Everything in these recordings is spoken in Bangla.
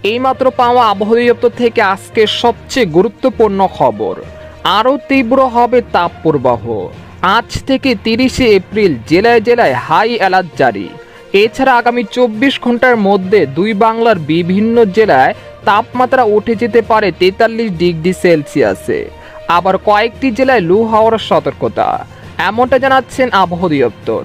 এইমাত্র পাওয়া আবহাওয়া দপ্তর থেকে আজকে সবচেয়ে গুরুত্বপূর্ণ খবর। আরও তীব্র হবে তাপপ্রবাহ। আজ থেকে 30শে এপ্রিল জেলায় জেলায় হাই অ্যালার্ট জারি। এছাড়া আগামী 24 ঘন্টার মধ্যে দুই বাংলার বিভিন্ন জেলায় তাপমাত্রা উঠে যেতে পারে 43 ডিগ্রি সেলসিয়াসে। আবার কয়েকটি জেলায় লু হওয়ার সতর্কতা, এমনটা জানাচ্ছেন আবহাওয়া দপ্তর।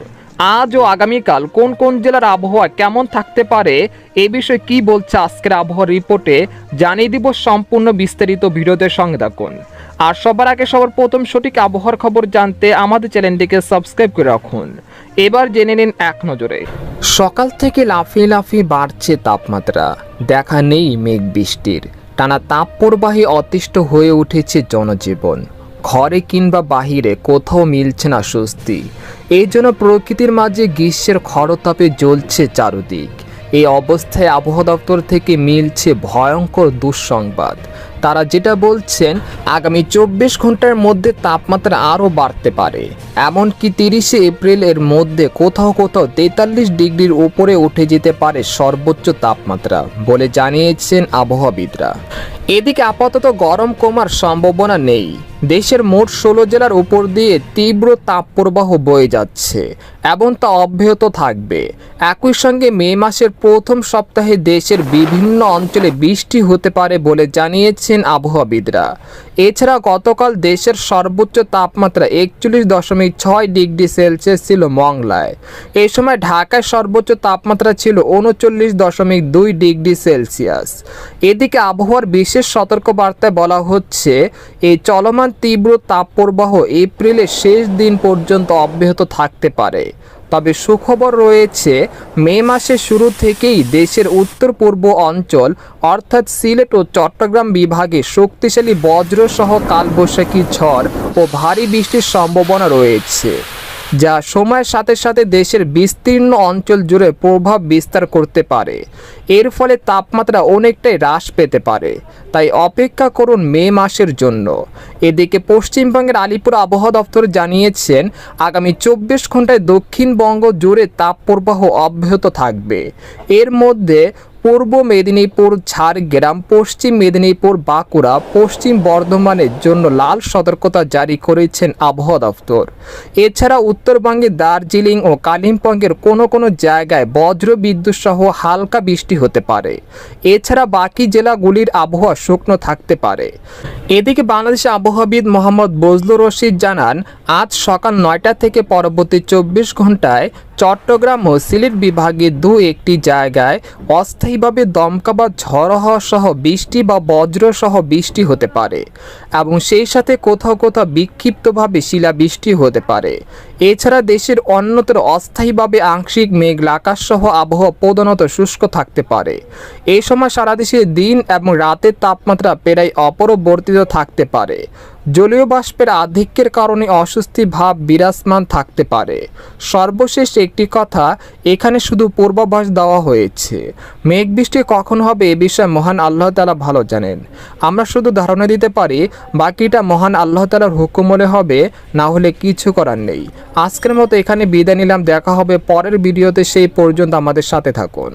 আজ ও আগামীকাল কোন কোন জেলার আবহাওয়া কেমন থাকতে পারে এ বিষয়ে কি বলছে আজকের আবহাওয়া রিপোর্টে জানিয়ে দিব। সম্পূর্ণ বিস্তারিত ভিডিওতে সঙ্গে থাকুন। আর সবার আগে সবার প্রথম সঠিক আবহাওয়ার খবর জানতে আমাদের চ্যানেলটিকে সাবস্ক্রাইব করে রাখুন। এবার জেনে নিন এক নজরে। সকাল থেকে লাফিয়ে লাফিয়ে বাড়ছে তাপমাত্রা, দেখা নেই মেঘ বৃষ্টির। টানা তাপপ্রবাহে অতিষ্ঠ হয়ে উঠেছে জনজীবন। ঘরে কিংবা বাহিরে কোথাও মিলছে না স্বস্তি। এই জন্য প্রকৃতির মাঝে গ্রীষ্মের খরতাপে জ্বলছে চারদিক। এই অবস্থায় আবহাওয়া দপ্তর থেকে মিলছে ভয়ঙ্কর দুঃসংবাদ। তারা যেটা বলছেন, আগামী 24 ঘন্টার মধ্যে তাপমাত্রা আরও বাড়তে পারে। এমনকি 30শে এপ্রিলের মধ্যে কোথাও কোথাও 43 ডিগ্রির উপরে উঠে যেতে পারে সর্বোচ্চ তাপমাত্রা বলে জানিয়েছেন আবহাওয়াবিদরা। এদিকে আপাতত গরম কমার সম্ভাবনা নেই। দেশের মোট 16 জেলার উপর দিয়ে তীব্র তাপপ্রবাহ বয়ে যাচ্ছে এবং তা অব্যাহত থাকবে। একই সঙ্গে মে মাসের প্রথম সপ্তাহে দেশের বিভিন্ন অঞ্চলে বৃষ্টি হতে পারে বলে জানিয়েছেন আবহাওয়াবিদরা। এছাড়া গতকাল দেশের সর্বোচ্চ তাপমাত্রা 41.6 ডিগ্রি সেলসিয়াস ছিল মংলায়। এই সময় ঢাকায় সর্বোচ্চ তাপমাত্রা ছিল 39.2 ডিগ্রি সেলসিয়াস। এদিকে আবহাওয়ার বিশেষ সতর্কবার্তায় বলা হচ্ছে, এই চলমান তীব্র তাপপ্রবাহ এপ্রিলের শেষ দিন পর্যন্ত অব্যাহত থাকতে পারে। তবে সুখবর রয়েছে, মে মাসের শুরু থেকেই দেশের উত্তর পূর্ব অঞ্চল অর্থাৎ সিলেট ও চট্টগ্রাম বিভাগে শক্তিশালী বজ্রসহ কালবৈশাখী ঝড় ও ভারী বৃষ্টির সম্ভাবনা রয়েছে, যা সময়ের সাথে সাথে দেশের বিস্তীর্ণ অঞ্চল জুড়ে প্রভাব বিস্তার করতে পারে। এর ফলে তাপমাত্রা অনেকটাই হ্রাস পেতে পারে। তাই অপেক্ষা করুন মে মাসের জন্য। এদিকে পশ্চিমবঙ্গের আলিপুর আবহাওয়া দপ্তর জানিয়েছেন, আগামী 24 ঘন্টায় দক্ষিণবঙ্গ জুড়ে তাপপ্রবাহ অব্যাহত থাকবে। এর মধ্যে পূর্ব মেদিনীপুর, ঝাড়গ্রাম, পশ্চিম মেদিনীপুর, বাঁকুড়া, পশ্চিম বর্ধমানের জন্য লাল সতর্কতা জারি করেছেন আবহাওয়া দপ্তর। এছাড়া উত্তরবঙ্গে দার্জিলিং ও কালিম্পংয়ের কোনো কোনো জায়গায় বজ্র বিদ্যুৎ সহ হালকা বৃষ্টি হতে পারে। এছাড়া বাকি জেলাগুলির আবহাওয়া শুকনো থাকতে পারে। এদিকে বাংলাদেশে আবহাওয়াবিদ মোহাম্মদ বজলুর রশিদ জানান, আজ সকাল 9টা থেকে পরবর্তী 24 ঘন্টায় চট্টগ্রাম ও সিলেট বিভাগে একটি জায়গায় অস্থায়ীভাবে দমকা বা ঝড় হওয়া সহ বৃষ্টি বা বজ্র সহ বৃষ্টি হতে পারে এবং সেই সাথে কোথাও কোথাও বিক্ষিপ্তভাবে শিলাবৃষ্টি হতে পারে। এছাড়া দেশের অন্যত্র অস্থায়ীভাবে আংশিক মেঘলা আকাশ সহ আবহাওয়া প্রধানত শুষ্ক থাকতে পারে। এই সময় সারা দেশে দিন এবং রাতের তাপমাত্রা প্রায় অপরিবর্তিত থাকতে পারে। জলীয় বাষ্পের আধিক্যের কারণে অস্বস্তি ভাব বিরাজমান থাকতে পারে। সর্বশেষ একটি কথা, এখানে শুধু পূর্বাভাস দেওয়া হয়েছে। মেঘ বৃষ্টি কখন হবে এ বিষয়ে মহান আল্লাহ তাআলা ভালো জানেন। আমরা শুধু ধারণা দিতে পারি, বাকিটা মহান আল্লাহ তাআলার হুকুম হলে হবে, না হলে কিছু করার নেই। আজকের মতো এখানে বিদায় নিলাম। দেখা হবে পরের ভিডিওতে, সেই পর্যন্ত আমাদের সাথে থাকুন।